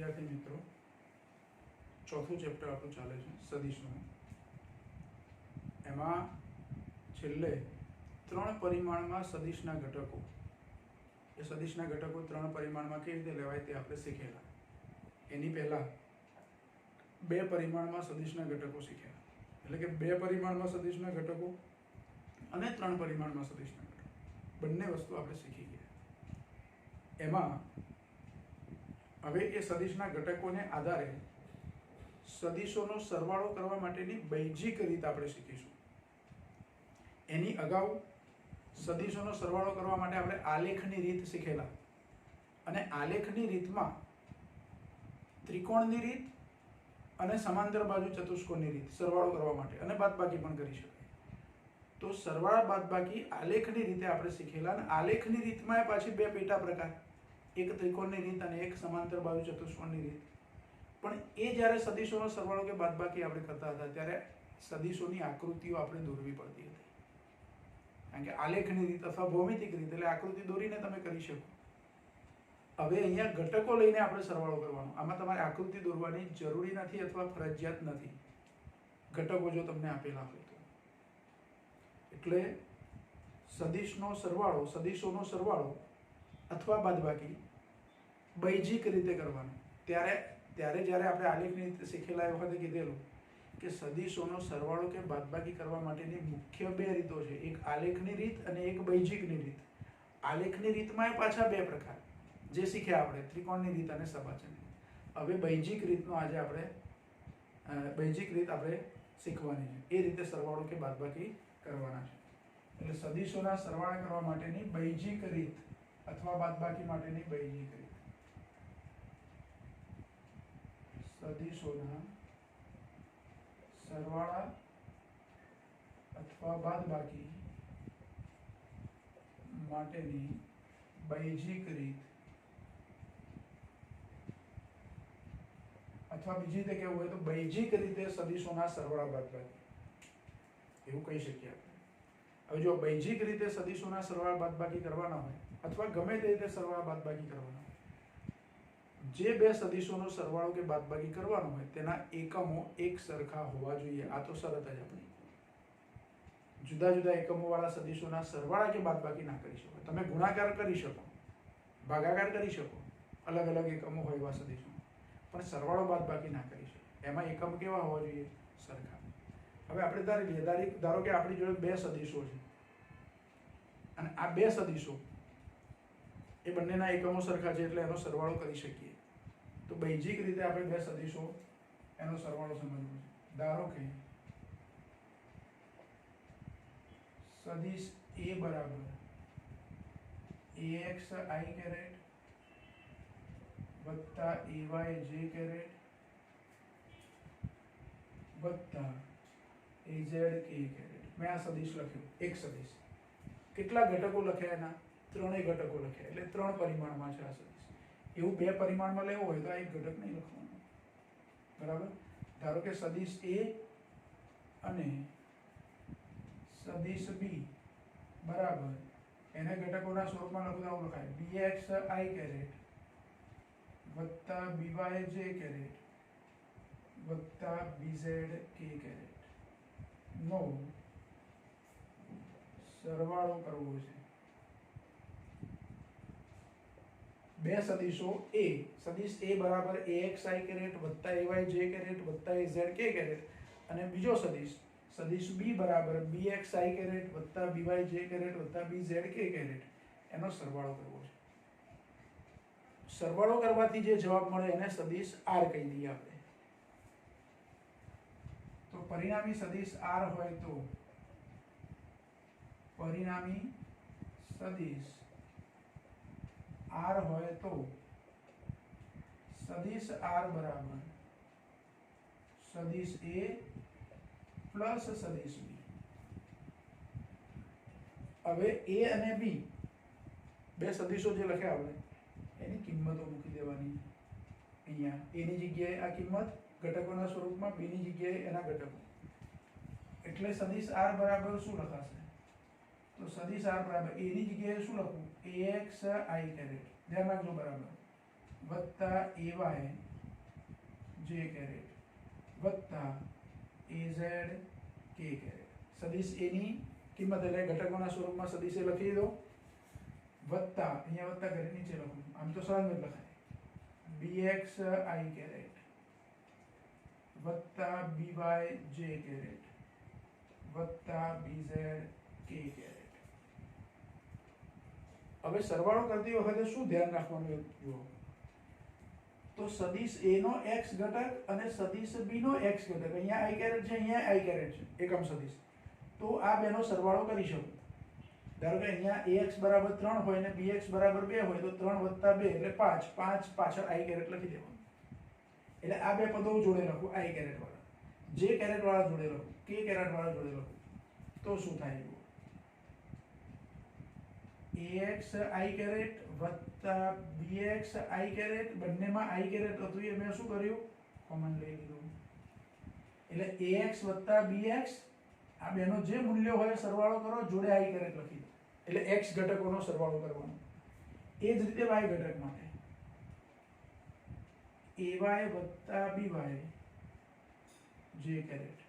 विद्यार्थी मित्रों, चौथुं चेप्टर आपणुं चाले छे सदिशोनुं। एमां छेल्ले 3 परिमाणमां सदिशना घटको, ए सदिशना घटको 3 परिमाणमां केवी रीते लेवाय ते आपणे शीखेला। एनी पहेला 2 परिमाणमां सदिशना घटको शीखेला, એટલે કે 2 परिमाणमां सदिशना घटको અને 3 परिमाणमां सदिशना घटको બંને વસ્તુ આપણે શીખી ગયા। એમાં હવે એ સદિશના ઘટકોને આધારે સદિશોનો સરવાળો કરવા માટેની બૈજિક રીત આપણે શીખીશું। એની અગાઉ સદિશોનો સરવાળો કરવા માટે આપણે આલેખની રીત શીખેલા, અને આલેખની રીતમાં ત્રિકોણની રીત અને સમાંતર બાજુ ચતુષ્કોણની રીત સરવાળો કરવા માટે અને બાદબાકી પણ કરી શકાય। તો સરવાળા બાદબાકી આલેખની રીતે આપણે શીખેલા, અને આલેખની રીતમાં પાછી 2 પેટા પ્રકાર, एक त्रिकोणनी रीत और एक समांतर बाजू चतुष्कोणनी रीत। पण ए ज्यारे सदिशोनो सरवाळो के बादबाकी आपणे करता हता त्यारे सदिशोनी आकृतिओ आपणे दोरवी पड़ती हती, कारण के आलेखनी रीत अथवा भौमितिक रीत એટલે आकृति દોરીને તમે કરી શકો। હવે અહીંયા ઘટકો લઈને આપણે સરવાળો કરવાનો, આમાં તમારે આકૃતિ દોરવાની જરૂરી નથી અથવા ફરજિયાત નથી, ઘટકો જો તમને આપેલા હોય તો। એટલે સદિશનો સરવાળો, સદિશોનો સરવાળો अथवा बादबाकी बैजिक रीते करवानो। त्यारे ज्यारे आपणे आलेखनी रीते शीखेला ए वखते कीधेलुं के सदिशोनो सरवाळो के बादबाकी करवा माटेनी मुख्य 2 रीतो छे, एक आलेखनी रीत अने एक बैजिकनी रीत। आलेखनी रीतमां पाछा 2 प्रकार जे शीख्या आपणे, त्रिकोणनी रीत अने सभाजनी रीत। हवे बैजिक रीतनो आजे आपणे बैजिक रीत आपणे शीखवानी छे। ए रीते सरवाळो के बादबाकी करवाना छे। એટલે સદિશોના સરવાળા કરવા માટેની बैजिक रीत अथवा बादबाकी माटेनी बैजिक रीत। सदिशोना सरवाळा अथवा बादबाकी माटेनी बैजिक रीत, अथवा बीजी रीते कहेवुं होय तो बैजिक रीते सदिशोना सरवाळा बादबाकी एवुं कही शकीए आपणे। हवे जो बैजिक रीते सदिशोना सरवाळा बादबाकी करवाना होय अथवा गमे ते रीते सरवाळा बादबाकी करवाना होय, जे 2 सदिशोनो सरवाळो के बादबाकी करवानो होय तेना एकमो एक सरखा होवा जोईए। आ तो शरत ज आपणी। जुदा जुदा एकमो वाळा सदिशोना सरवाळा के बादबाकी ना करी शको। तमे गुणाकार करी शको, भागाकार करी शको, अलग अलग एकमो होय एवा सदिशोनो, पण सरवाळो बादबाकी ना करी शको। एमां एकम केवा होवा जोईए? सरखा। हवे आपणे धारी लईए, धारो के आपणी जोडे 2 सदिशो छे અને આ 2 સદિશો એ બંનેના એકમો સરખા છે એટલે એનો સરવાળો કરી શકીએ। તો બૈજિક રીતે આપણે 2 સદિશો એનો સરવાળો સમજવો છે। ધારો કે સદિશ A બરાબર AXI કેરેટ વત્તા AYJ કેરેટ વત્તા AZK કેરેટ। મેં આ સદિશ લખ્યું, એક સદિશ। કેટલા ઘટકો લખ્યા? એના 3 ઘટકો લખ્યા, એટલે 3 પરિમાણમાં છે આ સદિશ। એવું 2 પરિમાણમાં લેવું હોય તો આ એક ઘટક નહીં લખવાનું, બરાબર? ધારો કે સદિશ A અને સદિશ B બરાબર એને ઘટકોના સ્વરૂપમાં લખું તો આવું લખાય BXI કેરેટ વત્તા BYJ કેરેટ વત્તા BZK કેરેટ નો સરવાળો કરવો છે। 2 સદિશો A, સદિશ A બરાબર AXI કેરેટ વત્તા AYJ કેરેટ વત્તા AZK કેરેટ, અને બીજો સદિશ સદિશ B બરાબર BXI કેરેટ વત્તા BYJ કેરેટ વત્તા BZK કેરેટ, એનો સરવાળો કરવો છે। સરવાળો કરવાથી જે જવાબ મળે એને સદિશ R કહી દઈએ આપણે। તો પરિણામી સદિશ R હોય તો परिणामी सदिश R होय तो सदिश R बराबर सदिश A प्लस सदिश B। હવે A અને B 2 સદિશો જે લખ્યા આપણે એની કિંમતો મૂકી દેવાની અહીંયા। A ની જગ્યાએ આ કિંમત ઘટકોના સ્વરૂપમાં, B ની જગ્યાએ એના ઘટકો, એટલે સદિશ R બરાબર શું લખાશે? तो सदिश R बराबर A ની જગ્યાએ શું લખું? AXI કેરેટ, ધ્યાન રાખજો, બરાબર વત્તા AY જે કેરેટ વત્તા az કે કેરેટ. સદિશ a ની કિંમત એટલે ઘટકોના સ્વરૂપમાં સદિશ a લખી દો વત્તા અહીંયા વત્તા કરી નીચે લખું આમ તો સરળ જ લખાય bx i કેરેટ વત્તા by j કેરેટ વત્તા bz કે કેરેટ. હવે સરવાળો કરતી વખતે શું ધ્યાન રાખવાનું જુઓ તો સદિશ a નો x ઘટક અને સદિશ b નો x ઘટક અહીંયા i કેરેટ છે અહીંયા i કેરેટ છે એકમ સદિશ તો આ બેનો સરવાળો કરી શકું. ધારો કે અહીંયા ax બરાબર 3 હોય ને bx બરાબર 2 હોય તો 3 વત્તા 2 એટલે 5 5 પાછળ i કેરેટ લખી દેવાનું એટલે આ બે પદો જોડે લખું i કેરેટ વાળા j કેરેટ વાળા જોડે લખું k કેરેટ વાળા જોડે લખું તો શું થાય ax i કેરેટ વત્તા bx i કેરેટ બંનેમાં i કેરેટ હતું એ મેં શું કર્યું કોમન લઈ લીધું એટલે ax વત્તા bx આ બેનો જે મૂલ્ય હોય સરવાળો કરો જોડે i કેરેટ લખી દો એટલે x ઘટકોનો સરવાળો કરવાનો. એ જ રીતે y ઘટક માટે ay વત્તા by j કેરેટ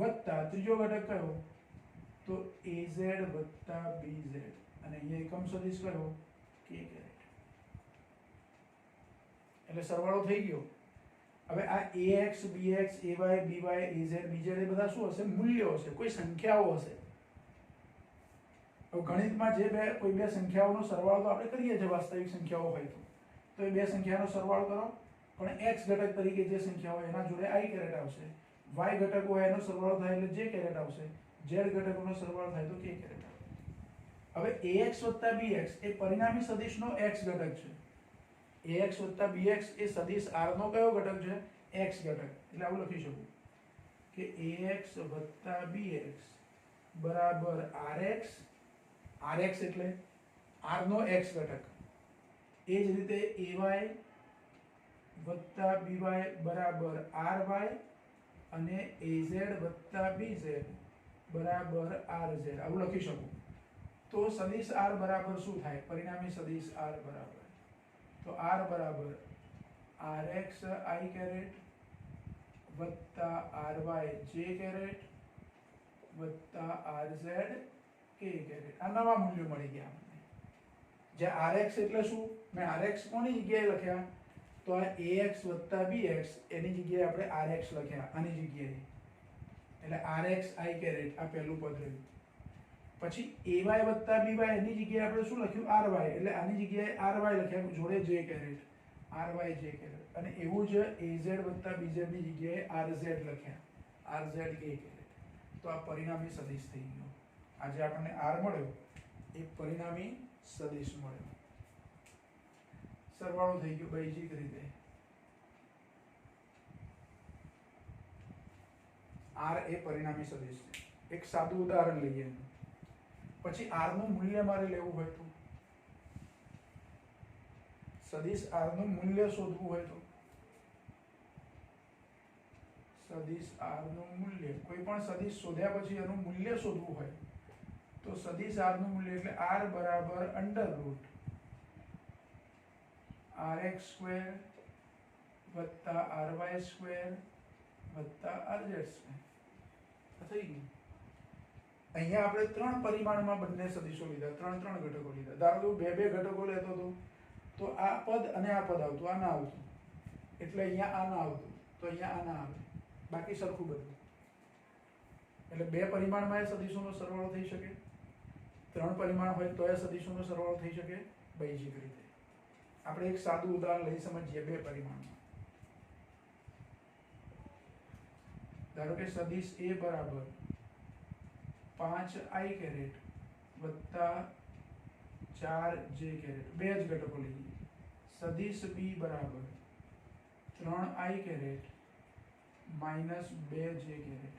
વત્તા ત્રીજો ઘટક કયો તો az વત્તા bz અને અહીંયા એકમ સદિશ કયો k કેરેટ એટલે સરવાળો થઈ ગયો. હવે આ ax bx ay by az bz એ બધા શું હશે મૂલ્યો હશે કોઈ સંખ્યાઓ હશે. હવે ગણિતમાં જે કોઈ બે સંખ્યાઓનો સરવાળો તો આપણે કરીએ છીએ વાસ્તવિક સંખ્યાઓ હોય તો એ બે સંખ્યાનો સરવાળો કરો પણ x ઘટક તરીકે જે સંખ્યા હોય એના જોડે i કેરેટ આવશે y ઘટક હોય એનો સરવાળો થાય એટલે j કેરેટ આવશે z ઘટકોનો સરવાળો થાય તો k કેરેટ આવશે. હવે ax bx એ પરિણામી સદિશનો x ઘટક છે ax bx એ સદિશ r નો કયો ઘટક છે x ઘટક એટલે આવું લખી શકું કે ax bx બરાબર rx rx એટલે r નો x ઘટક એ જ રીતે ay by બરાબર ry અને az bz બરાબર rz આવું લખી શકું. તો સદિશ r બરાબર શું થાય પરિણામી સદિશ r બરાબર તો r બરાબર rx i કેરેટ વત્તા ry j કેરેટ વત્તા rz k કેરેટ. આ નવા મૂલ્યો મળી ગયા આપણને. જે rx એટલે શું મેં rx કોની જગ્યાએ લખ્યા તો આ ax bx એની જગ્યાએ આપણે rx લખ્યા આની જગ્યાએ એટલે rx i કેરેટ આ પહેલું પદ રહ્યું. પછી ay by એની જગ્યાએ આપણે શું લખ્યું ry એટલે આની જગ્યાએ ry લખ્યા જોડે j caret ry j caret અને એવું જ az bz ની જગ્યાએ rz લખ્યા rz k કેરેટ. તો આ પરિણામી સદિશ થઈ ગયો. આજે આપણને r મળ્યો એ પરિણામી સદિશ મળ્યો. સરવાળો થઈ ગયો બૈજિક રીતે. r એ પરિણામી સદિશ છે. એક સાદું ઉદાહરણ લઈએ. પછી r નું મૂલ્ય મારે લેવું હોય તો સદિશ r નું મૂલ્ય શોધવું હોય તો સદિશ r નું મૂલ્ય કોઈ પણ સદિશ શોધ્યા પછી એનું મૂલ્ય શોધવું હોય તો સદિશ r નું મૂલ્ય એટલે r બરાબર અંડર રૂટ rx સ્ક્વેર વત્તા ry સ્ક્વેર વત્તા rz સ્ક્વેર થઈ ગયું. અહીંયા આપણે 3 પરિમાણમાં બંને સદિશો લીધા 3 ઘટકો લીધા. ધારો કે 2 ઘટકો લેતો તો આ પદ અને આ પદ આવતું આ ના આવતું એટલે અહીંયા આ ના આવતું તો અહીંયા આ ના આવે બાકી સરખું બધું. એટલે 2 પરિમાણમાં એ સદિશોનો સરવાળો થઈ શકે 3 પરિમાણ હોય તો એ સદિશોનો સરવાળો થઈ શકે બૈજિક રીતે. આપણે એક સાદું ઉદાહરણ લઈ સમજીએ 2 પરિમાણમાં. ધારો કે સદિશ a બરાબર 5i કેરેટ વત્તા 4j કેરેટ બે જ ઘટકો લઈએ. સદિશ b બરાબર 3i કેરેટ -2j કેરેટ.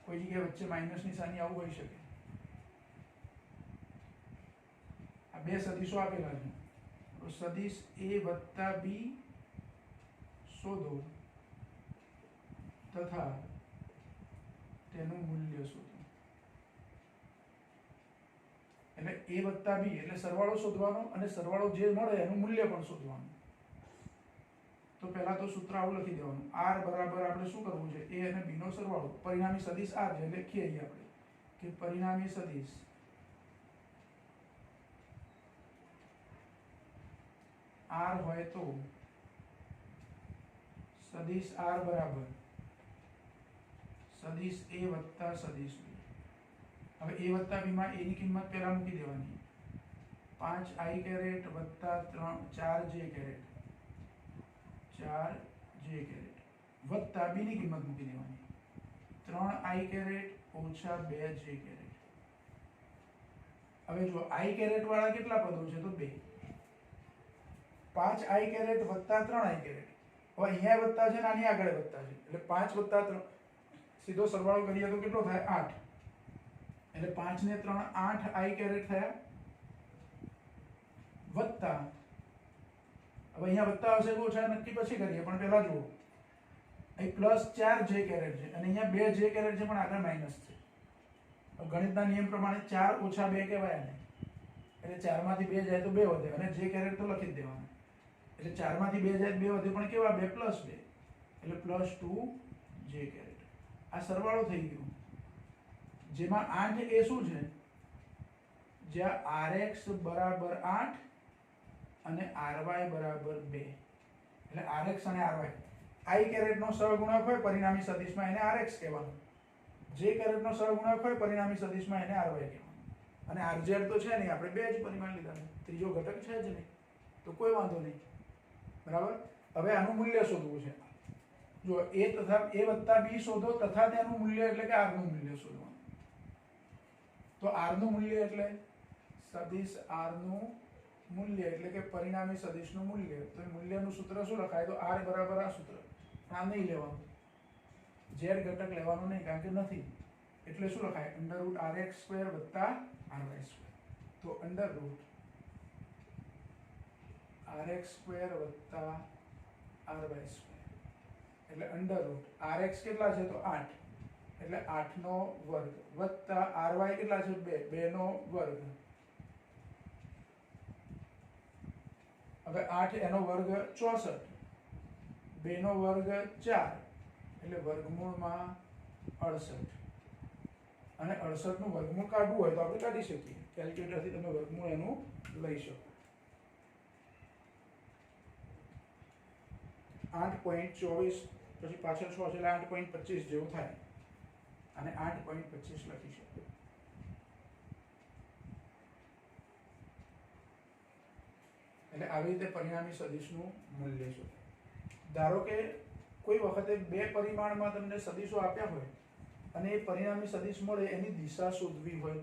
કોઈ જગ્યાએ વચ્ચે માઇનસ નિશાની આવું હોઈ શકે. આ બે સદિશો આપેલા છે તો સદિશ a વત્તા b શોધો તથા તેનું મૂલ્ય શોધો. એટલે a વત્તા b એટલે સરવાળો શોધવાનો અને સરવાળો જે મળે એનું મૂલ્ય પણ શોધવાનું. તો પહેલા તો સૂત્ર આવું લખી દેવાનું, r બરાબર આપણે શું કરવું છે, a અને b નો સરવાળો, પરિણામી સદિશ r છે, લખીએ અહીં આપણે કે પરિણામી સદિશ r હોય તો સદિશ r બરાબર સદિશ a વત્તા સદિશ b. હવે a વત્તા b માં a ની કિંમત પહેલા મૂકી દેવાની, 5i કેરેટ વત્તા 4j કેરેટ, 4j કેરેટ વત્તા b ની કિંમત મૂકી દેવાની, 3i કેરેટ ઓછા 2j કેરેટ. હવે જો i કેરેટ વાળા કેટલા પદો છે તો 2, 5i કેરેટ વત્તા 3i કેરેટ. હવે અહીંયા વત્તા છે ને આની આગળ વત્તા છે, એટલે 5 વત્તા 3 સીધો સરવાળો કરીએ તો કેટલો થાય 8, એટલે 5 ને 3 8i કેરેટ થયા, વત્તા હવે અહીંયા વત્તા આવશે કે ઓછા નક્કી પછી કરીએ, પણ પહેલા જુઓ અહીં પ્લસ 4j કેરેટ છે અને અહીંયા 2j કેરેટ છે પણ આગળ માઇનસ છે. ગણિતના નિયમ પ્રમાણે 4 ઓછા 2 કહેવાય ને, એટલે 4 માંથી 2 જાય તો 2 વધે અને j કેરેટ તો લખી જ દેવાના, એટલે 4 માંથી 2 જાય 2 વધે પણ કેવા 2 પ્લસ 2 એટલે પ્લસ 2j કેરેટ. આ સરવાળો થઈ ગયો, જેમાં 8 એ શું છે, જ્યાં rx બરાબર 8 અને ry બરાબર 2, એટલે rx અને ry i કેરેટ નો સહગુણક હોય પરિણામી સદિશમાં એને rx કહેવાનું, j કેરેટ નો સહગુણક હોય પરિણામી સદિશમાં એને ry કહેવાનું, અને rz તો છે નહીં, આપણે બે જ પરિમાણ લીધા છે, ત્રીજો ઘટક છે જ નહીં, તો કોઈ વાંધો નહીં. બરાબર. હવે આનું મૂલ્ય શોધવું છે, જો a તથા a વત્તા b શોધો તથા તેનું મૂલ્ય એટલે કે r નું મૂલ્ય શોધવાનું. તો r નું મૂલ્ય એટલે સદિશ r નું મૂલ્ય એટલે કે પરિણામી સદિશનું મૂલ્ય. તો એ મૂલ્યનું સૂત્ર શું લખાય, તો r બરાબર આ સૂત્ર, આ નહીં લેવાનું, z ઘટક લેવાનું નહીં કારણ કે નથી, એટલે શું લખાય √rx² વત્તા ry². તો √rx² વત્તા ry², એટલે √rx કેટલા છે તો 8, એટલે 8 નો વર્ગ વત્તા ry કેટલા છે 2, 2 નો વર્ગ. હવે 8 એનો વર્ગ 64, 2 નો વર્ગ 4, એટલે વર્ગમૂળમાં 68, અને 68 નું વર્ગમૂળ કાઢવું હોય તો આપણે કાઢી શકીએ, કેલ્ક્યુલેટરથી તમે વર્ગમૂળ એનું લઈ શકો. 8.24 પછી પાછળ 6 એટલે 8.25 જેવું થાય, અને 8.25 લખી શકો. એટલે આવી રીતે પરિણામી સદિશનું મૂલ્ય છે. ધારો કે કોઈ વખતે બે પરિમાણમાં તમને સદિશો આપ્યા હોય અને એ પરિણામી સદિશ મળે એની દિશા શોધવી હોય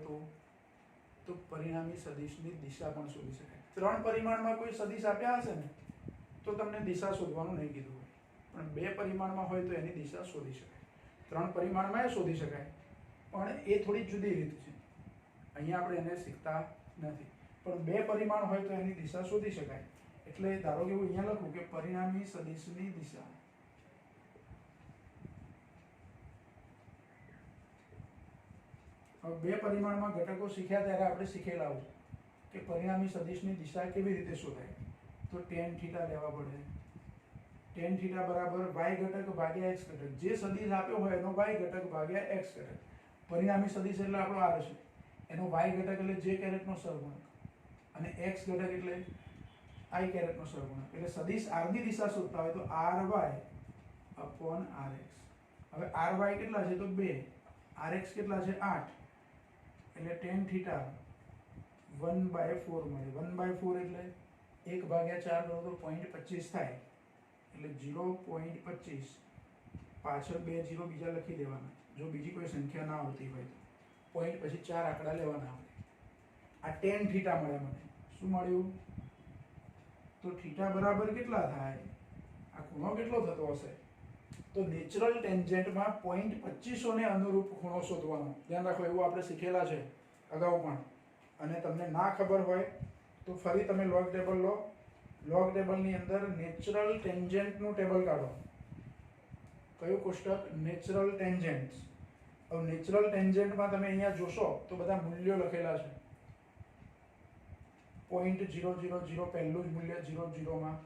તો પરિણામી સદિશની દિશા પણ શોધી શકાય. 3 પરિમાણમાં કોઈ સદિશ આપ્યા હશે ને તો તમને દિશા શોધવાનું નહીં કીધું હોય, પણ 2 પરિમાણમાં હોય તો એની દિશા શોધી શકાય. 3 પરિમાણમાં એ શોધી શકાય, પણ એ થોડી જુદી રીત છે, અહીંયા આપણે એને શીખતા નથી. પણ 2 પરિમાણ હોય તો એની દિશા શોધી શકાય. એટલે ધારો કે હું અહીંયા લખું કે પરિણામી સદિશની દિશા, હવે 2 પરિમાણમાં ઘટકો શીખ્યા ત્યારે આપણે શીખેલા હોય કે પરિણામી સદિશની દિશા કેવી રીતે શોધાય. તો tan થીટા લેવા પડે, tan થીટા બરાબર y ઘટક ભાગ્યા x ઘટક, જે સદિશ આપ્યો હોય એનો y ઘટક ભાગ્યા x ઘટક. પરિણામી સદિશ એટલે આપણો r છે, એનો y ઘટક એટલે j કેરેટ નો સહગુણક, અને x ઘટક એટલે i કેરેટ નો સહગુણક. એટલે સદિશ r ની દિશા શોધતા હોય તો ry/rx. હવે ry કેટલા છે તો 2, rx કેટલા છે 8, એટલે tan થીટા 1/4 મળે. 1/4 એટલે 1/4 કરો તો 0.25 થાય, એટલે 0.25, પાછળ 2 0 બીજા લખી દેવાના, જો બીજી કોઈ સંખ્યા ના આવતી હોય તો પોઈન્ટ પછી 4 આંકડા લેવાના આપણે. આ tan થીટા મળે મને. શું મળ્યું તો થીટા બરાબર કેટલા થાય, આ ખૂણો કેટલો થતો હશે, તો નેચરલ ટેન્જેન્ટમાં 0.25 ને અનુરૂપ ખૂણો શોધવાનો. ધ્યાન રાખો, એવું આપણે શીખેલા છે અગાઉ પણ, અને તમને ના ખબર હોય તો ફરી તમે લોગ ટેબલ લો. લોગ ટેબલની અંદર નેચરલ ટેન્જેન્ટનું ટેબલ કાઢો. કયું કોષ્ટક, નેચરલ ટેન્જેન્ટ્સ. હવે નેચરલ ટેન્જેન્ટમાં તમે અહીંયા જોશો તો બધા મૂલ્યો લખેલા છે. 0.000 પહેલું જ મૂલ્ય 0 0માં,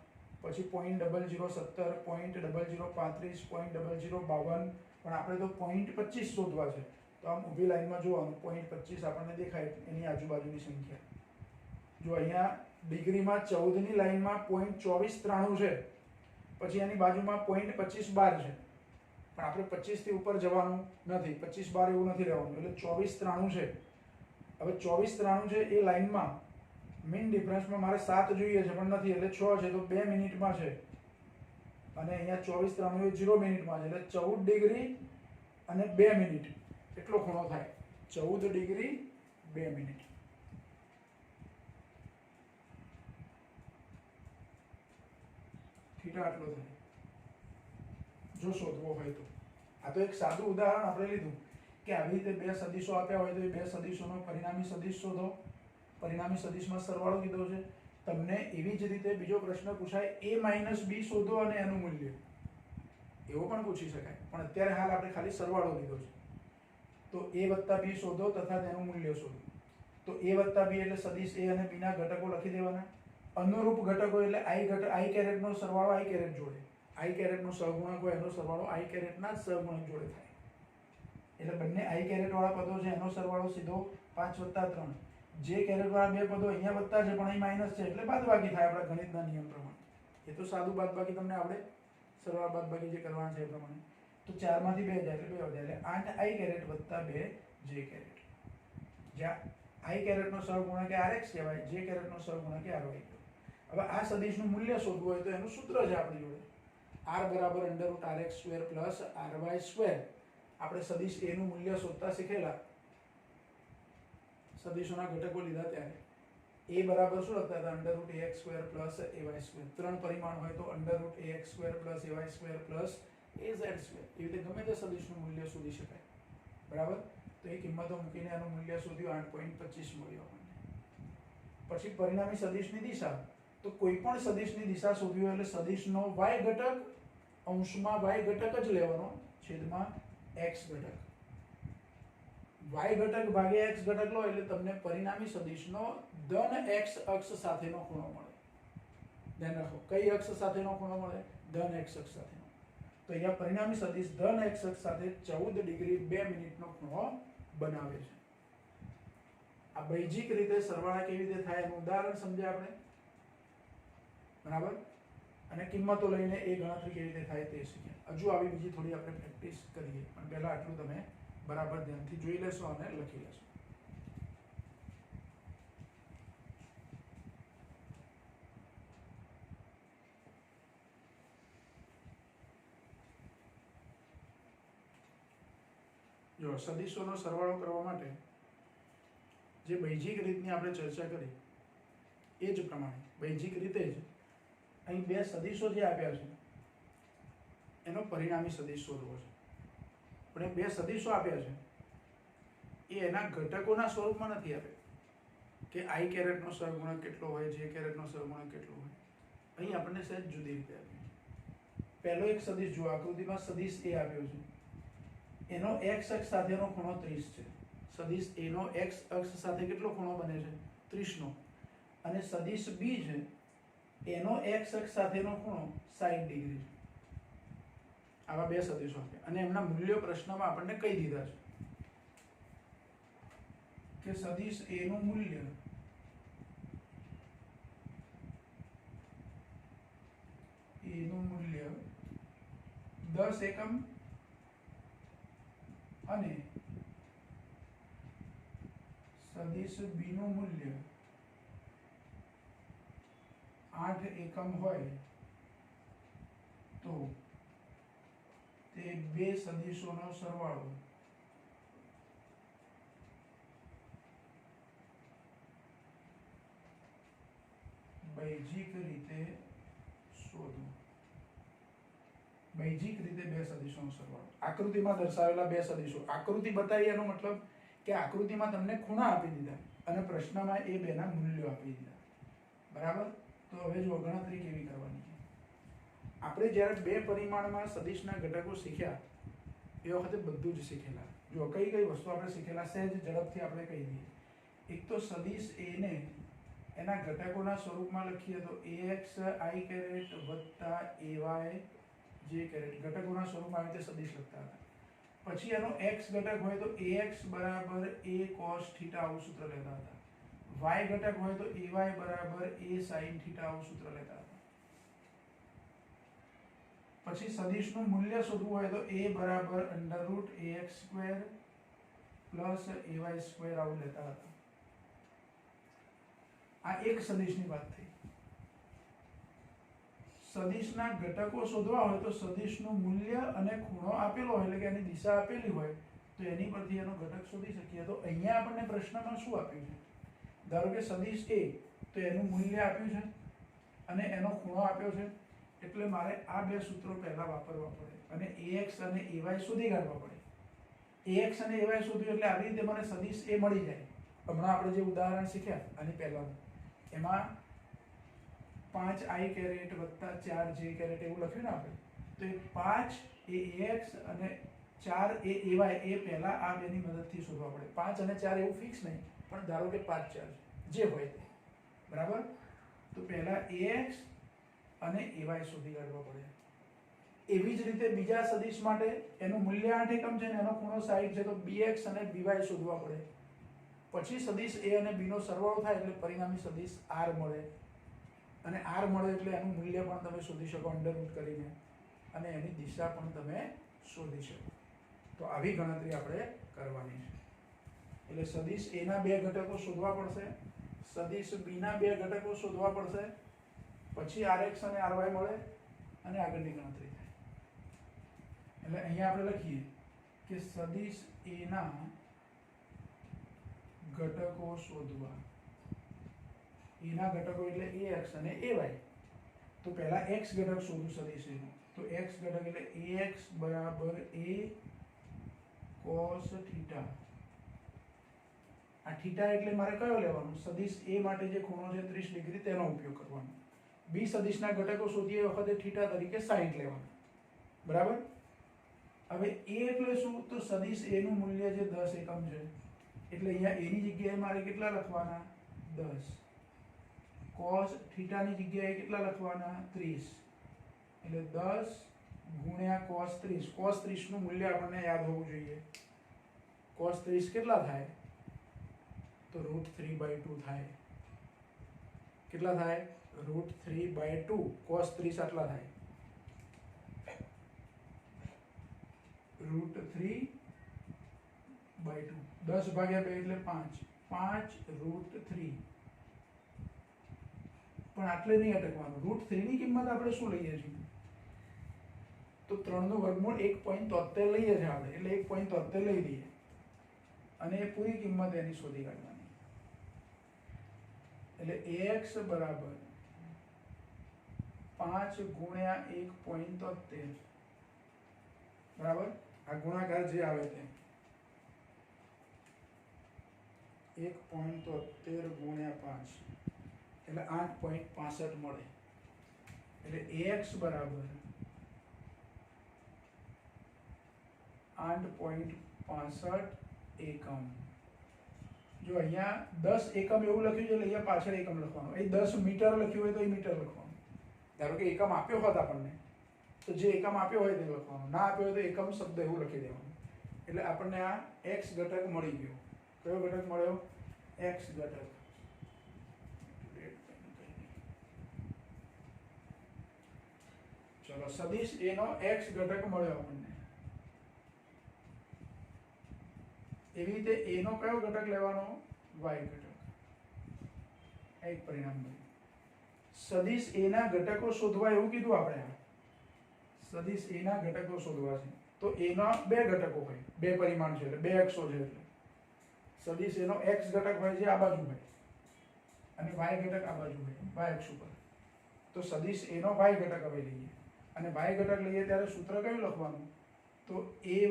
પછી 0.0017, 0.0035, 0.0052, પણ આપણે તો 0.25 શોધવા છે. તો આમ ઊભી લાઈનમાં જોવાનું 0.25 આપણને દેખાય એની આજુબાજુની સંખ્યા. જો અહીંયા ડિગ્રીમાં 14 ની લાઈનમાં 0.2493 છે, પછી એની બાજુમાં 0.2512 છે, પણ આપણે 25 થી ઉપર જવાનું નથી, 2512 એવું નથી લેવાનું, એટલે 2493 છે. હવે 2493 છે એ લાઈનમાં મીન ડિફરન્સમાં મારે 7 જોઈએ છે પણ નથી, એટલે 6 છે, તો 2 મિનિટમાં છે. અને અહીંયા 2493 એ 0 મિનિટમાં છે, એટલે 14 ડિગ્રી અને 2 મિનિટ એટલો ખૂણો થાય. 14 ડિગ્રી 2 મિનિટ. થીટા આટલો થાય જો શોધવો હોય તો. આ તો એક સાદું ઉદાહરણ આપણે લીધું કે આવી રીતે બે સદિશો આપ્યા હોય તો એ બે સદિશોનો પરિણામી સદિશ શોધો. પરિણામી સદિશમાં સરવાળો કીધો છે. તમને એવી જ રીતે બીજો પ્રશ્ન પૂછાય a - b શોધો અને એનું મૂલ્ય, એવો પણ પૂછી શકાય, પણ અત્યારે હાલ આપણે ખાલી સરવાળો લીધો છે. તો a + b શોધો તથા તેનું મૂલ્ય શોધો. તો a + b એટલે સદિશ a અને b ના ઘટકો લખી દેવાના. અનુરૂપ ઘટકો એટલે i કેરેટ નો સરવાળો i કેરેટ જોડે, i કેરેટ નો સહગુણક હોય એનો સરવાળો i કેરેટ ના સહગુણક જોડે થાય. એટલે બંને i કેરેટ વાળા પદો છે એનો સરવાળો સીધો 5 + 3. જે કેરેટ વાળા બે પદો અહીંયા વત્તા છે પણ અહીં માઈનસ છે એટલે બાદબાકી થાય આપણા ગણિતના નિયમ પ્રમાણે. એ તો સાદું બાદબાકી તમને આવડે, સરવાળા બાદબાકી જે કરવાના છે એ પ્રમાણે. તો 4 માંથી 2 જાય એટલે 2 વધે, એટલે 8 i કેરેટ + 2 j કેરેટ. જ્યાં i કેરેટ નો સહગુણક એ rx કહેવાય, j કેરેટ નો સહગુણક એ ry. હવે આ સદિશનું મૂલ્ય શોધવું હોય તો એનું સૂત્ર છે આપણી જોડે, r = √rx² + ry². આપણે સદિશ a નું મૂલ્ય શોધતા શીખેલા, સદિશોના ઘટકો લીધા ત્યારે a બરાબર શું લખતા હતા? √ax² + ay². 3 પરિમાણ હોય તો √ax² + ay² + az². એવી રીતે ગમે તે સદિશનું મૂલ્ય શોધી શકાય. બરાબર? તો એ કિંમતો મૂકીને એનું મૂલ્ય શોધ્યું, 8.25 મળ્યો આપણને. પછી પરિણામી સદિશની દિશા. તો કોઈ પણ સદિશની દિશા શોધવી હોય એટલે સદિશનો y ઘટક અંશમાં y ઘટક જ લેવાનો, છેદમાં x ઘટક. y ઘટક ભાગ્યા x ઘટક લો એટલે તમને પરિણામી સદિશનો ધન x અક્ષ સાથેનો ખૂણો મળે. ધ્યાન રાખો, કઈ અક્ષ સાથેનો ખૂણો મળે? ધન x અક્ષ સાથેનો. તો અહીંયા પરિણામી સદિશ ધન x અક્ષ સાથે 14 ડિગ્રી 2 મિનિટનો ખૂણો બનાવે છે. આ બૈજિક રીતે સરવાળા કેવી રીતે થાય એનું ઉદાહરણ સમજ્યા આપણે. બરાબર? અને કિંમતો લઈને એ ગણતરી કેવી રીતે થાય તે શીખ્યા. હજુ આવી બીજી થોડી આપણે પ્રેક્ટિસ કરીએ, પણ પહેલા આટલું તમે બરાબર ધ્યાનથી જોઈ લેશો અને લખી લેશો. જો સદિશોનો સરવાળો કરવા માટે જે બૈજિક રીતની આપણે ચર્ચા કરી એ જ પ્રમાણે બૈજિક રીતે જ અહીં બે સદિશો જે આપ્યા છે એનો પરિણામી સદિશ શોધવો છે. પણ એ બે સદિશો આપ્યા છે એ એના ઘટકોના સ્વરૂપમાં નથી આપ્યા કે i કેરેટનો સહગુણક કેટલો હોય, j કેરેટનો સહગુણક કેટલો હોય. અહીં આપણને સહેજ જુદી રીતે આપ્યું. પહેલો એક સદિશ જો આકૃતિમાં સદિશ a આપ્યો છે, એનો x અક્ષ સાથેનો ખૂણો 30 છે. સદિશ a નો x અક્ષ સાથે કેટલો ખૂણો બને છે? 30 નો. અને સદિશ b છે એનો x અક્ષ સાથેનો ખૂણો 60 ડિગ્રી છે. આવા બે સદિશો આપ્યા અને એમના મૂલ્યો પ્રશ્નમાં આપણને કહી દીધા છે કે સદિશ a નું મૂલ્ય a નું મૂલ્ય 10 એકમ અને સદિશ b નું મૂલ્ય 8 એકમ હોય તો તે બે સદિશોનો સરવાળો બૈજિક રીતે શોધો. બૈજિક રીતે બે સદિશોનો સરવાળો. આકૃતિમાં દર્શાવેલા બે સદિશો. આકૃતિ બતાવી એનો મતલબ કે આકૃતિમાં તમને ખૂણા આપી દીધા અને પ્રશ્નમાં એ બેના મૂલ્યો આપી દીધા. બરાબર? તો હવે જો ગણતરી કેવી કરવાની છે. આપણે જ્યારે બે પરિમાણમાં સદિશના ઘટકો શીખ્યા એ વખતે બધું જ શીખેલા. જો કઈ કઈ વસ્તુ આપણે શીખેલા સહેજ ઝડપથી આપણે કહી દઈએ. એક તો સદિશ a ને એના ઘટકોના સ્વરૂપમાં લખીએ તો ax i કેરેટ વત્તા ay j કેરેટ ઘટકોના સ્વરૂપમાં આવી રીતે સદિશ લખતા હતા. પછી એનો x ઘટક હોય તો ax બરાબર a cos થીટા આવું સૂત્ર લેતા હતા. y ઘટક હોય તો ay બરાબર a sin થીટા આવું સૂત્ર લેતા હતા. પછી સદિશનું મૂલ્ય શોધવું હોય તો a બરાબર √ax² પ્લસ ay² આવું લેતા હતા. આ એક સદિશની વાત થઈ. સદિશના ઘટકો શોધવા હોય તો સદિશનું મૂલ્ય અને ખૂણો આપેલો હોય એટલે કે એની દિશા આપેલી હોય તો એની પરથી એનો ઘટક શોધી શકીએ. તો અહીંયા આપણને પ્રશ્નમાં શું આપ્યું છે? ધારો કે સદિશ a, તો એનું મૂલ્ય આપ્યું છે અને એનો ખૂણો આપ્યો છે, એટલે મારે આ બે સૂત્રો પહેલા વાપરવા પડે અને ax અને ay શોધી કાઢવા પડે. ax અને ay શોધ્યું એટલે આવી રીતે મને સદિશ a મળી જાય. હમણાં આપણે જે ઉદાહરણ શીખ્યા આની પહેલાનું, એમાં 5i કેરેટ વત્તા 4j કેરેટ એવું લખ્યું ને આપણે, તો એ 5 એ ax અને 4 એ ay એ પહેલા આ બેની મદદથી શોધવા પડે. 5 અને 4 એવું ફિક્સ નહીં, પણ ધારો કે 5 4 જે હોય તે, બરાબર. તો પહેલા ax અને ay શોધી કાઢવા પડે. એવી જ રીતે બીજા સદિશ માટે એનું મૂલ્ય 8 એકમ છે ને એનો ખૂણો 60 છે, તો bx અને by શોધવા પડે. પછી સદિશ a અને b નો સરવાળો થાય એટલે પરિણામી સદિશ r મળે, અને r મળે એટલે એનું મૂલ્ય પણ તમે શોધી શકો અંડરરૂટ કરીને, અને એની દિશા પણ તમે શોધી શકો. તો આવી ગણતરી આપણે કરવાની છે. એટલે સદિશ a ના બે ઘટકો શોધવા પડશે, સદિશ b ના બે ઘટકો શોધવા પડશે, પછી rx અને ry મળે અને આગળની ગણતરી થાય. એટલે અહીંયા આપણે લખીએ કે સદિશ a ના ઘટકો શોધવા. એના ઘટકો એટલે ax અને ay. તો પહેલા x ઘટક શોધું સદિશ a નો, તો x ઘટક એટલે ax બરાબર a cos થીટા. આ થીટા એટલે મારે કયો લેવાનો? સદિશ a માટે જે ખૂણો છે 30 ડિગ્રી તેનો ઉપયોગ કરવાનો. b સદિશના ઘટકો શોધીએ વખતે થીટા તરીકે 60 લેવાનો, બરાબર. હવે a એટલે શું? તો સદિશ a નું મૂલ્ય જે 10 એકમ છે, એટલે અહીંયા a ની જગ્યાએ મારે કેટલા લખવાના? 10. cos થીટાની જગ્યાએ કેટલા લખવાના? 30. એટલે 10 ગુણ્યા cos 30. cos 30 નું મૂલ્ય આપણને યાદ હોવું જોઈએ. cos 30 કેટલા થાય? તો √3/2 થાય. કેટલા થાય? √3/2. cos 30 આટલા થાય. √3/2. 10/2 એટલે 5. 5√3. પણ આટલે નહીં અટકવાનું. √3 ની કિંમત આપણે શું લઈએ છીએ? તો 3 નું વર્ગમૂળ 1.73 લઈએ છીએ આપણે, એટલે 1.73 લઈ લઈએ અને એ પૂરી કિંમત એની શોધી કાઢવાની. એટલે ax બરાબર 5 ગુણ્યા 1.73, બરાબર. આ ગુણાકાર જે આવે તે 1.73 ગુણ્યા 5 એટલે 8.65 મળે. એટલે ax બરાબર 8.65 એકમ. જો અહીંયા 10 એકમ એવું લખ્યું છે એટલે અહીંયા પાછળ એકમ લખવાનું. એ 10 મીટર લખ્યું હોય તો એ મીટર લખવાનું. ધારો કે એકમ આપ્યો હોત આપણને, તો જે એકમ આપ્યો હોય તે લખવાનું, ના આપ્યો હોય તો એકમ શબ્દ એવું લખી દેવાનું. એટલે આપણને આ x ઘટક મળી ગયો. કયો ઘટક મળ્યો? x ઘટક. ચલો, સદિશ a નો x ઘટક મળ્યો આપણને. એવી રીતે a નો કયો ઘટક લેવાનો? y ઘટક. એક પરિણામ મળ્યું. સદિશ a ના ઘટકો શોધવા એવું કીધું આપણે. સદિશ a ના ઘટકો શોધવા છે તો a ના બે ઘટકો હોય, બે પરિમાણ છે એટલે બે અક્ષો છે. એટલે સદિશ a નો x ઘટક હોય જે આ બાજુ હોય અને y ઘટક આ બાજુ હોય y અક્ષ ઉપર. તો સદિશ a નો y ઘટક હવે લઈએ, અને y ઘટક લઈએ ત્યારે સૂત્ર કયું લખવાનું? તો ay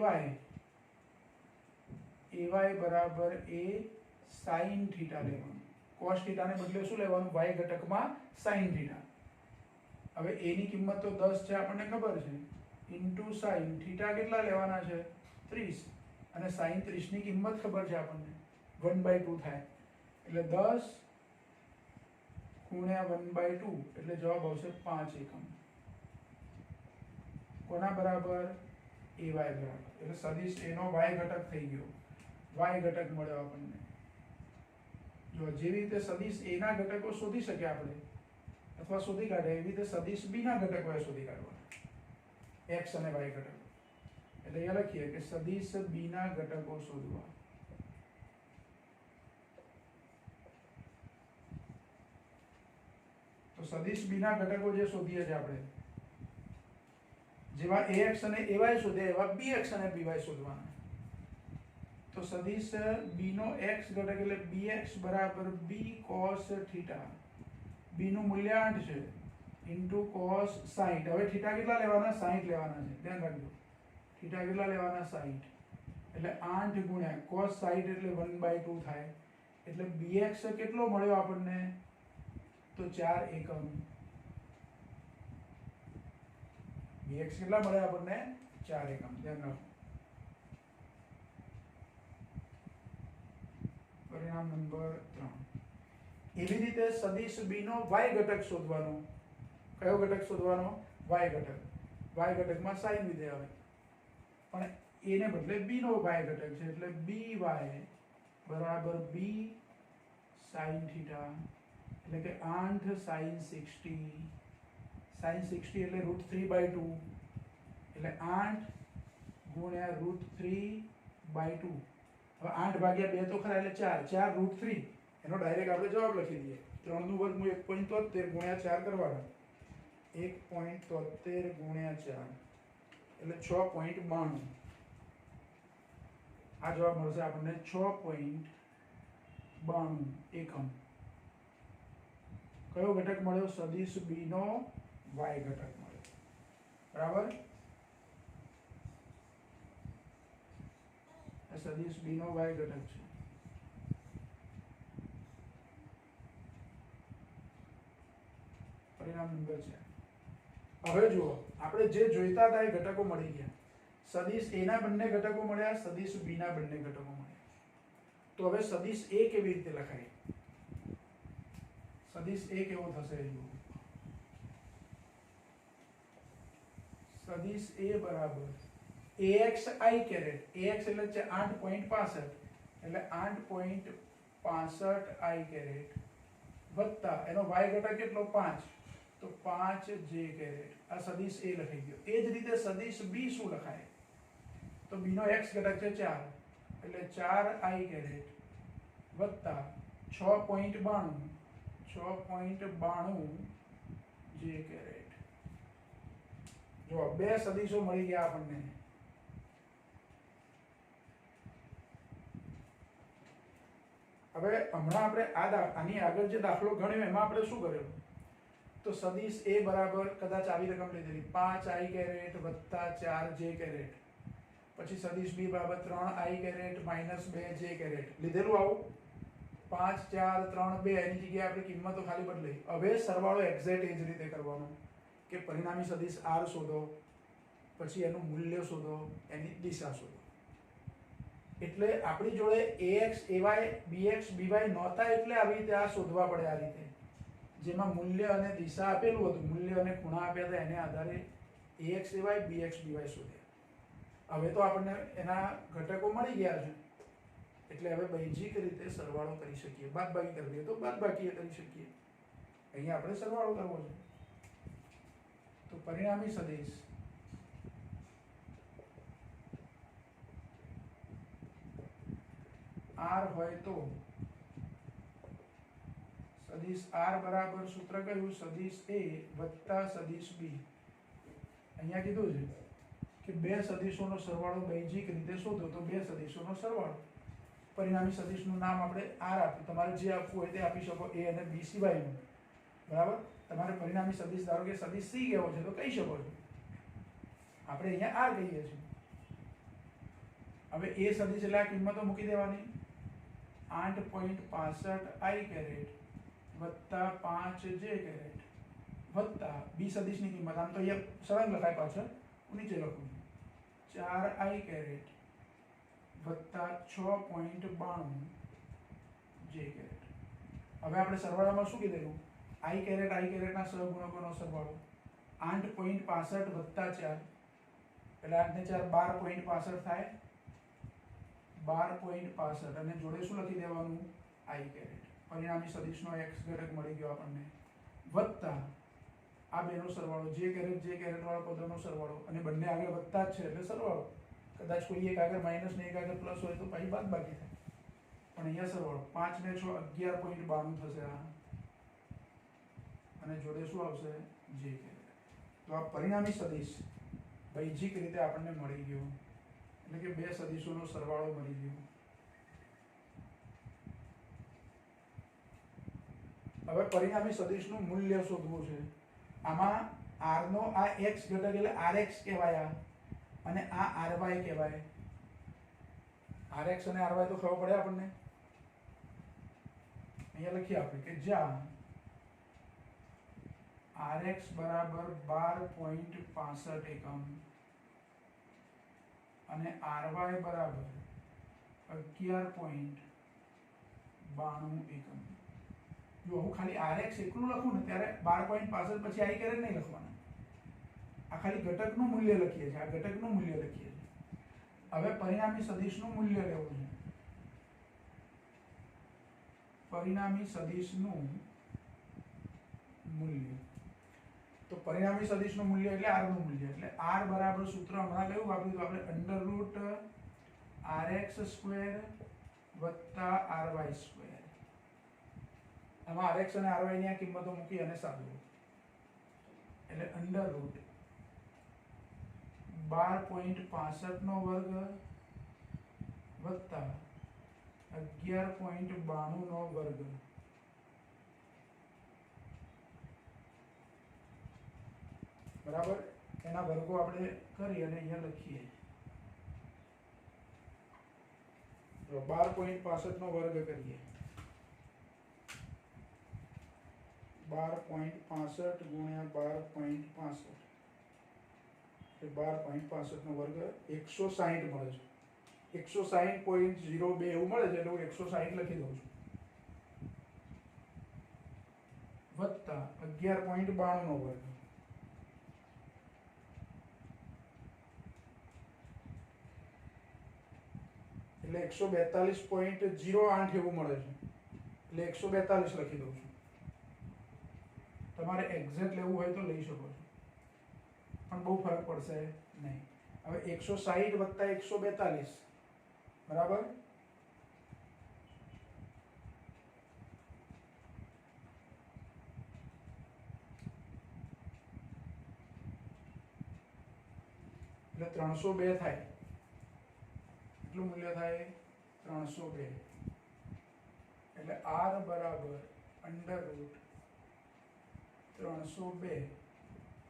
બરાબર a sin થીટા લેવાનું. cos થીટાને બદલે શું લેવાનું? y ઘટકમાં sin થીટા. હવે a ની કિંમત તો 10 છે આપણને ખબર છે, ઇન્ટુ sin થીટા કેટલા લેવાના છે? 30. અને sin 30 ની કિંમત ખબર છે આપણને, 1/2 થાય. એટલે 10 ગુણ્યા 1/2 એટલે જવાબ આવશે 5 એકમ. કોના બરાબર? ay બરાબર. એટલે સદિશ a નો y ઘટક થઈ ગયો. y ઘટક મળ્યો આપણને. જો જેવી રીતે સદિશ a ના ઘટકો શોધી શકે આપણે અથવા શોધી કાઢે એવી રીતે સદિશ b ના ઘટકો શોધી કાઢવાના x અને y ઘટકો. એટલે અહીંયા લખીએ કે સદિશ b ના ઘટકો શોધવા. તો સદિશ b ના ઘટકો જે શોધીએ છે આપણે જેવા ax અને ay શોધ્યા એવા bx અને by શોધવાના. તો સદિશ b નો x ઘટક એટલે bx બરાબર b cos θ. b નું મૂલ્ય 8 છે ઇન્ટુ cos 60. હવે θ કેટલા લેવાના? 60 લેવાના છે, ધ્યાન રાખજો. θ કેટલા લેવાના? 60. એટલે 8 ગુણ્યા cos 60 એટલે 1/2 થાય. એટલે bx કેટલો મળ્યો આપણને? તો 4 એકમ. bx કેટલા મળે આપણને? 4 એકમ. ધ્યાન રાખો. પરિણામ નંબર 3. એવી રીતે સદિશ b નો y ઘટક શોધવાનો. કયો ઘટક શોધવાનો? y ઘટક. y ઘટકમાં sin વિધેય આવે પણ એને બદલે b નો y ઘટક છે એટલે by બરાબર b sin θ. એટલે કે 8 sin 60. sin 60 એટલે √3/2 એટલે 8 ગુણ્યા √3/2. હવે 8 ભાગ્યા 2 તો ખરા એટલે 4 √3 એનો ડાયરેક્ટ આપણે જવાબ લખી દઈએ. 3 નું વર્ગમૂળ 1.73 ગુણ્યા 4 કરવાના. 1.73 ગુણ્યા 4 એટલે 6.92. આ જવાબ મળશે આપણને 6.92 એકમ. કયો ઘટક મળ્યો? સદિશ b નો y ઘટક મળ્યો. બરાબર. આ સદિશ b નો y ઘટક છે. પરિણામ નંબર 4. હવે જુઓ આપણે જે જોઈતા હતા એ ઘટકો મળી ગયા. સદિશ a ના બંને ઘટકો મળ્યા, સદિશ b ના બંને ઘટકો મળ્યા. તો હવે સદિશ a કેવી રીતે લખાય? સદિશ a કેવો થશે? સદિશ a બરાબર ax i કેરેટ. ax એટલે છે 8.65 એટલે 8.65 i કેરેટ વત્તા એનો y ઘટક કેટલો? 5 તો 5 j કેરેટ. આ સદિશ a લખાઈ ગયો. એ જ રીતે સદિશ b શું લખાય? તો b નો x ઘટક છે 4 એટલે 4 i કેરેટ વત્તા 6.92 j કેરેટ. જો બે સદિશો મળી ગયા આપણને. હવે હમણાં આપણે આની આગળ જે દાખલો ગણ્યો એમાં આપણે શું કરેલું? તો સદિશ a બરાબર કદાચ આવી રકમ લીધેલી 5 i કેરેટ વત્તા 4 j કેરેટ. પછી સદિશ b બરાબર 3 i caret minus 2 j caret લીધેલું. આવું 5 4 3 2 એની જગ્યાએ આપણે કિંમતો ખાલી બદલાઈ. હવે સરવાળો એક્ઝેક્ટ એ જ રીતે કરવાનો કે પરિણામી સદિશ r શોધો, પછી એનું મૂલ્ય શોધો, એની દિશા શોધો. એટલે આપણી જોડે ax ay bx by નહોતા એટલે આવી રીતે આ શોધવા પડે. આ રીતે જેમાં મૂલ્ય અને દિશા આપેલું હતું, મૂલ્ય અને ખૂણા આપ્યા હતા, એને આધારે ax ay bx by શોધ્યા. હવે તો આપણને એના ઘટકો મળી ગયા છે એટલે હવે બૈજિક રીતે સરવાળો કરી શકીએ. બાદબાકી કરવી તો બાદબાકી કરી શકીએ. અહીંયા આપણે સરવાળો કરવો છે. તો પરિણામી સદિશ r હોય તો સદિશ r બરાબર સૂત્ર કયું? સદિશ a વત્તા સદિશ b. અહીંયા કીધું છે કે બે સદિશોનો સરવાળો બૈજિક રીતે શોધો. તો બે સદિશોનો સરવાળો. પરિણામી સદિશનું નામ આપણે r આપ્યું. તમારે જે આપવું હોય તે આપી શકો, a અને b સિવાયનું. બરાબર. તમારે પરિણામી સદિશ ધારો કે સદિશ c કહેવો છે તો કહી શકો છો. આપણે અહીંયા r કહીએ છીએ. હવે a સદિશ એટલે આ કિંમતો મૂકી દેવાની. 8.65 i કેરેટ વત્તા 5 j કેરેટ વત્તા b સદિશની કિંમત આમ તો અહીંયા સળંગ લખાય પાછળ, હું નીચે લખું 4 i કેરેટ વત્તા 6.92 j કેરેટ. હવે આપણે સરવાળામાં શું કીધેલું? આઈ કેરેટના સહગુણકોનો સરવાળો 8.65 વત્તા 4 એટલે 8 ને 4 12.65 થાય 12.65 અને જોડે શું લખી દેવાનું આઈ કેરેટ પરિણામી સદિશનો x ઘટક મળી ગયો આપણને વત્તા આ બેનો સરવાળો જે કેરેટ વાળા પદોનો સરવાળો અને બંને આગળ વત્તા જ છે એટલે સરવાળો કદાચ કોઈ એક આગળ માઇનસ ને એક આગળ પ્લસ હોય તો પછી બાદબાકી થાય પણ અહીંયા સરવાળો 5 ને 6 11.92 થશે આ અને જોડે શું આવશે જે કેરેટ તો આ પરિણામી સદિશ બૈજિક રીતે આપણને મળી ગયો એટલે કે બે સદિશોનો સરવાળો મળી ગયો હવે પરિણામી સદિશનું મૂલ્ય શોધવું છે આમાં r નો આ x ઘટક એટલે rx કહેવાય અને આ ry કહેવાય rx અને ry તો ખબર પડે આપણને અહીંયા લખીએ આપણે કે જ્યાં rx બરાબર 12.65 એકમ અને ry બરાબર 11.92 એકમ જો હું ખાલી rx એકલું લખું ને ત્યારે 12.65 પછી આઈ કેરેટ નહીં લખવાના આ ખાલી ઘટકનું મૂલ્ય લખીએ છીએ આ ઘટકનું મૂલ્ય લખીએ છીએ હવે પરિણામી સદિશનું મૂલ્ય લેવું છે પરિણામી સદિશનું મૂલ્ય તો પરિણામી સદિશનું મૂલ્ય એટલે r નું મૂલ્ય એટલે r બરાબર સૂત્ર હમણાં કયું વાપર્યું તો આપણે √rx² વત્તા ry² આમાં rx અને ry ની આ કિંમતો મૂકી અને સાદું એટલે √12.65 નો વર્ગ વત્તા 11.92 નો વર્ગ બરાબર એના વર્ગો આપણે કરી અને અહીંયા લખીએ તો 12.65 નો વર્ગ કરીએ 12.65 ગુણ્યા 12.65 એટલે 12.65 નો વર્ગ 160 મળે છે 160.02 એવું મળે છે એટલે હું 160 લખી દઉં છું વત્તા 11.92 નો વર્ગ એટલે 142.08 એવું મળે છે એટલે 142 લખી દઉં છું તમારે એક્ઝેક્ટ લેવું હોય તો લઈ શકો છો પણ બહુ ફરક પડશે નહીં હવે 160 વત્તા 142 બરાબર એટલે 302 થાય કેટલું મૂલ્ય થાય 302 એટલે r બરાબર √302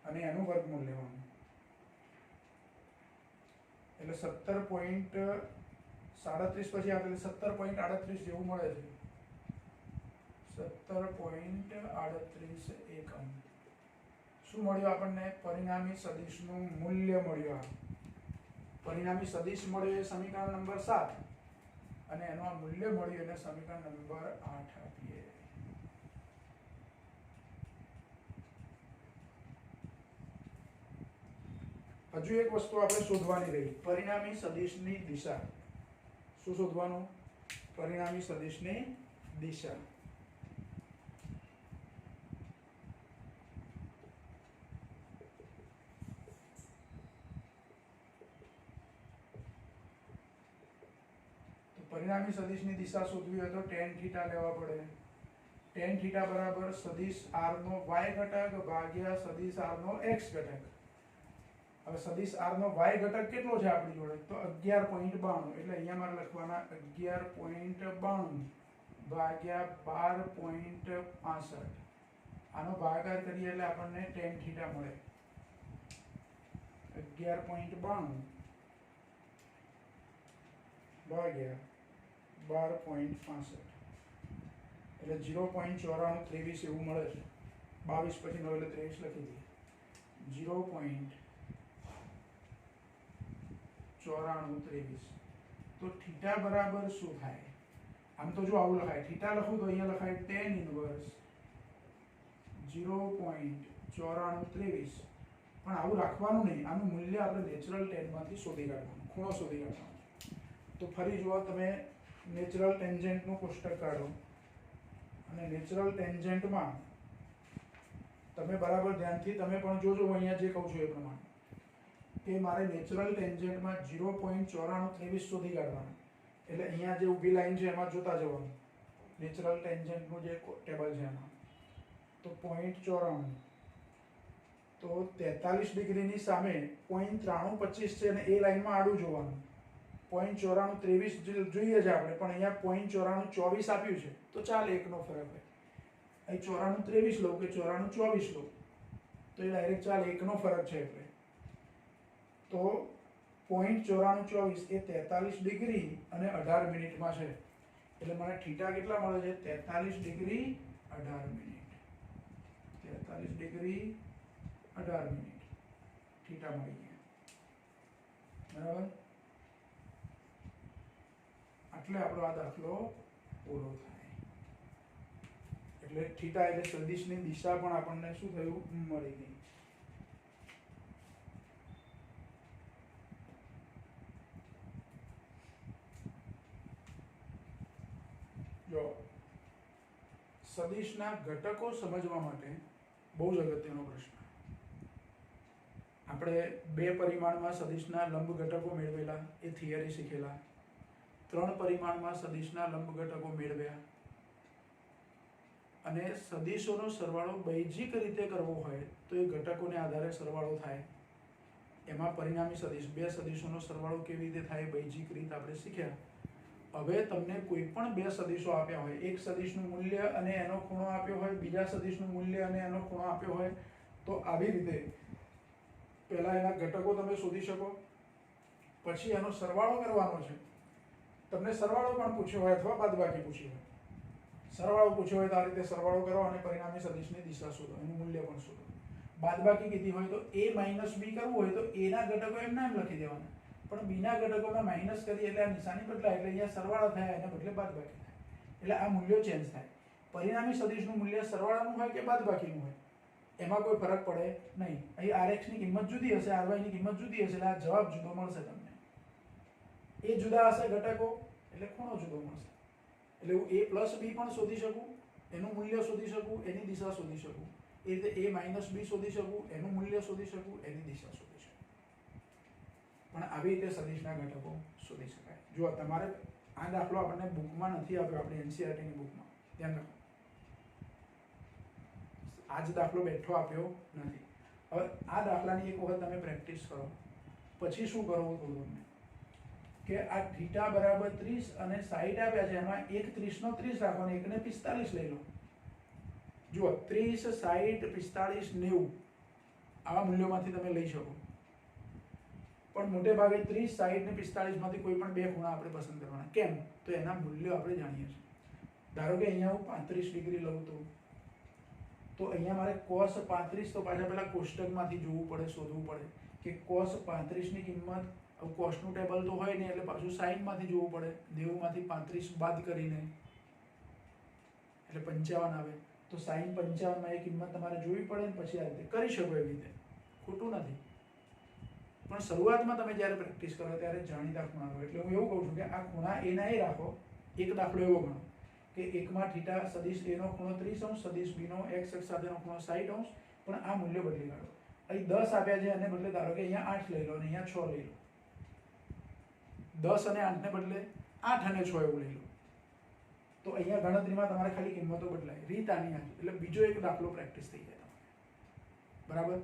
અને એનું વર્ગમૂળ લેવાનું એટલે 17.37 પછી આપણે 17.38 જેવું મળે છે 17.38 એકમ શું મળ્યું આપણને પરિણામી સદિશનું મૂલ્ય મળ્યું પરિણામી સદિશ મળ્યો એ સમીકરણ નંબર 7 અને એનું આ મૂલ્ય મળ્યું એને સમીકરણ નંબર 8 આપીએ હજુ એક વસ્તુ આપણે શોધવાની રહી પરિણામી સદિશની દિશા શું શોધવાનું પરિણામી સદિશની દિશા પરિણામી સદિશની દિશા શોધવી હોય તો tan થીટા લેવા પડે tan થીટા બરાબર સદિશ r નો y ઘટક ભાગ્યા સદિશ r નો x ઘટક હવે સદિશ r નો y ઘટક કેટલો છે આપણી જોડે તો 11.92 એટલે અહીંયા મારે લખવાના 11.92 ભાગ્યા 12.65 આનો ભાગાકાર કરીએ એટલે આપણને tan થીટા મળે 11.92 ભાગ્યા 12.65 એટલે 0.9423 એવું મળે છે 22 પછી 9 એટલે 23 લખી દઈએ 0.9423 તો થીટા બરાબર શું થાય આમ તો જો આવું લખાય થીટા લખું તો અહીંયા લખાય tan ઇન્વર્સ 0.9423, પણ આવું રાખવાનું નહીં, આનું મૂલ્ય આપણે નેચરલ ટેનમાંથી શોધી કાઢવાનું, ખૂણો શોધી કાઢવાનો. તો ફરી જુઓ, તમે નેચરલ ટેન્જેન્ટનું કોષ્ટક કાઢો અને નેચરલ ટેન્જેન્ટમાં તમે બરાબર ધ્યાનથી તમે પણ જોજો, અહીંયા જે કહું છું એ પ્રમાણે, કે મારે નેચરલ ટેન્જેન્ટમાં 0.9423 શોધી કાઢવાનું. એટલે અહીંયા જે ઊભી લાઈન છે એમાં જોતા જવાનું, નેચરલ ટેન્જેન્ટનું જે ટેબલ છે એમાં. તો 0.94, તો 43 ડિગ્રીની સામે 0.9325 છે અને એ લાઈનમાં આડું જોવાનું. 0.9423 જોઈએ છે આપણે, પણ અહીંયા 0.9424 આપ્યું છે, તો ચાલે, એકનો ફરક હોય. અહીં 9423 લઉં કે 9424 લઉં તો એ ડાયરેક્ટ ચાલે, એકનો ફરક છે. એટલે તો 0.9424 એ 43 ડિગ્રી અને 18 મિનિટમાં છે. એટલે મને થીટા કેટલા મળે છે? 43 degree 18 minute. 43 degree 18 minute theta મળી ગયા. બરાબર? એટલે આપણો આ દાખલો પૂરો થાય. એટલે થીટા એટલે સદિશની દિશા પણ આપણને શું થયું? મળી ગઈ. જો સદિશના ઘટકો સમજવા માટે બહુ જ અગત્યનો પ્રશ્ન. આપણે 2 પરિમાણમાં સદિશના લંબ ઘટકો મેળવેલા, એ થિયરી શીખેલા. 3 પરિમાણમાં સદિશના લંબ ઘટકો મેળવ્યા. અને સદિશોનો સરવાળો બૈજિક રીતે કરવો હોય તો એ ઘટકોને આધારે સરવાળો થાય. એમાં પરિણામી સદિશ, 2 સદિશોનો સરવાળો કેવી રીતે થાય, બૈજિક રીત આપણે શીખ્યા. હવે તમને કોઈ પણ 2 સદિશો આપ્યા હોય, એક સદિશનું મૂલ્ય અને એનો ખૂણો આપ્યો હોય, બીજા સદિશનું મૂલ્ય અને એનો ખૂણો આપ્યો હોય, તો આવી રીતે પહેલા એના ઘટકો તમે શોધી શકો, પછી એનો સરવાળો કરવાનો છે. તમને સરવાળો પણ પૂછ્યો હોય અથવા બાદબાકી પૂછી હોય. સરવાળો પૂછ્યો હોય તો આ રીતે સરવાળો કરો અને પરિણામી સદિશની દિશા શોધો, એનું મૂલ્ય પણ શોધો. બાદબાકી કીધી હોય તો a માઇનસ b કરવું હોય તો a ના ઘટકો એમ નામ લખી દેવાના, પણ b ના ઘટકોમાં માઇનસ કરીએ એટલે આ નિશાની બદલાય, એટલે અહીંયા સરવાળો થાય, એના બદલે બાદબાકી થાય. એટલે આ મૂલ્યો ચેન્જ થાય. પરિણામી સદિશનું મૂલ્ય સરવાળાનું હોય કે બાદબાકીનું હોય એમાં કોઈ ફરક પડે નહીં. અહીં rx ની કિંમત જુદી હશે, ry ની કિંમત જુદી હશે, એટલે આ જવાબ જુદો મળશે તમને. એ જુદા હશે ઘટકો એટલે ખૂણો જુદો મળશે. એટલે હું a પ્લસ b પણ શોધી શકું, એનું મૂલ્ય શોધી શકું, એની દિશા શોધી શકું. એ રીતે a માઇનસ b શોધી શકું, એનું મૂલ્ય શોધી શકું, એની દિશા શોધી શકું. પણ આવી રીતે સદિશના ઘટકો શોધી શકાય. જો તમારે આ દાખલો આપણને બુકમાં નથી આપ્યો, આપણી એનસીઈઆરટીની બુકમાં, ધ્યાન રાખો. આ જ દાખલો બેઠો આપ્યો નથી. હવે આ દાખલાની એક વખત તમે પ્રેક્ટિસ કરો, પછી શું કરવું કહું તમને, કે આ થીટા બરાબર 30 અને સાઈડ આપ્યા છે, એમાં એક 30 નો 30 રાખવાનો, એકને 45 લઈ લો. જુઓ 30, 60, 45, 90 આવા મૂલ્યોમાંથી તમે લઈ શકો. પણ મોટે ભાગે 30, 60 ને 45 માંથી કોઈ પણ 2 ખૂણા આપણે પસંદ કરવાના. કેમ? તો એના મૂલ્યો આપણે જાણીએ છીએ. ધારો કે અહીંયા હું 35 ડિગ્રી લઉં તો અહીંયા મારે cos 35, તો પાછા પહેલા કોષ્ટકમાંથી જોવું પડે, શોધવું પડે કે cos 35 ની કિંમત, કોસનું ટેબલ તો હોય ને એટલે પાછું સાઈનમાંથી જોવું પડે, 90 માંથી 35 બાદ કરીને એટલે 55 આવે. તો સાઈન 55 માં એ કિંમત તમારે જોવી પડે ને પછી આ રીતે કરી શકો. એવી રીતે ખોટું નથી, પણ શરૂઆતમાં તમે જ્યારે પ્રેક્ટિસ કરો ત્યારે જાણીતા ખૂણા હોય. એટલે હું એવું કહું છું કે આ ખૂણા એના એ રાખો. એક દાખલો એવો ગણો કે એકમાં થીટા સદિશ a નો ખૂણો 30 અંશ, સદિશ b નો x અક્ષ સાથેનો ખૂણો 60 અંશ, પણ આ મૂલ્ય બદલી કાઢો. અહીં 10 આપ્યા છે, એને બદલે ધારો કે અહીંયા 8 લઈ લો અને અહીંયા 6 લઈ લો. 10 અને 8 ને બદલે 8 અને 6 એવું લઈ લો. તો અહીંયા ગણતરીમાં તમારે ખાલી કિંમતો બદલાય, રીત આની આ. એટલે બીજો એક દાખલો પ્રેક્ટિસ થઈ જાય તમારે. બરાબર?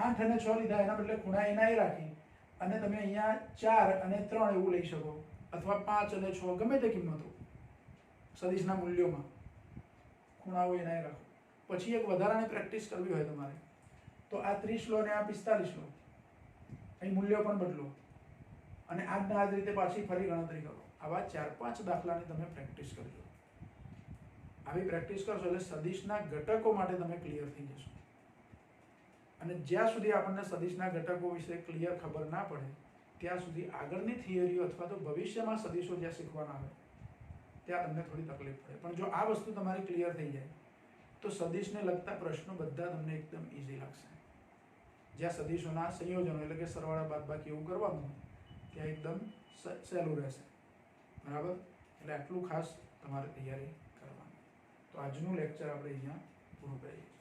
8 અને 6 લીધા, એના બદલે ખૂણા એના એ રાખી અને તમે અહીંયા 4 અને 3 એવું લઈ શકો, અથવા 5 અને 6 ગમે તે કિંમતો સદિશના મૂલ્યોમાં ખૂણાઓ એના એ રાખો. પછી એક વધારાની પ્રેક્ટિસ કરવી હોય તમારે તો આ 30 લો અને આ 45 લો, અહીં મૂલ્યો પણ બદલો અને આ જ રીતે પાછી ફરી ગણતરી કરો. આવા 4-5 દાખલાની તમે પ્રેક્ટિસ કરજો. આવી પ્રેક્ટિસ કરશો એટલે સદિશના ઘટકો માટે તમે ક્લિયર થઈ જશો. અને જ્યાં સુધી આપણને સદિશના ઘટકો વિશે ક્લિયર ખબર ના પડે ત્યાં સુધી આગળની થિયરીઓ અથવા તો ભવિષ્યમાં સદિશો જ્યાં શીખવાના આવે ત્યાં તમને થોડી તકલીફ પડે. પણ જો આ વસ્તુ તમારી ક્લિયર થઈ જાય તો સદિશને લગતા પ્રશ્નો બધા તમને એકદમ ઇઝી લાગશે. જ્યાં સદિશોના સંયોજનો એટલે કે સરવાળા બાદબાકી એવું કરવાનું હોય ત્યાં એકદમ સહેલું રહેશે. બરાબર, એટલે આટલું ખાસ તમારે તૈયારી કરવાની. તો આજનું લેક્ચર આપણે અહીંયા પૂરું કરીએ છીએ.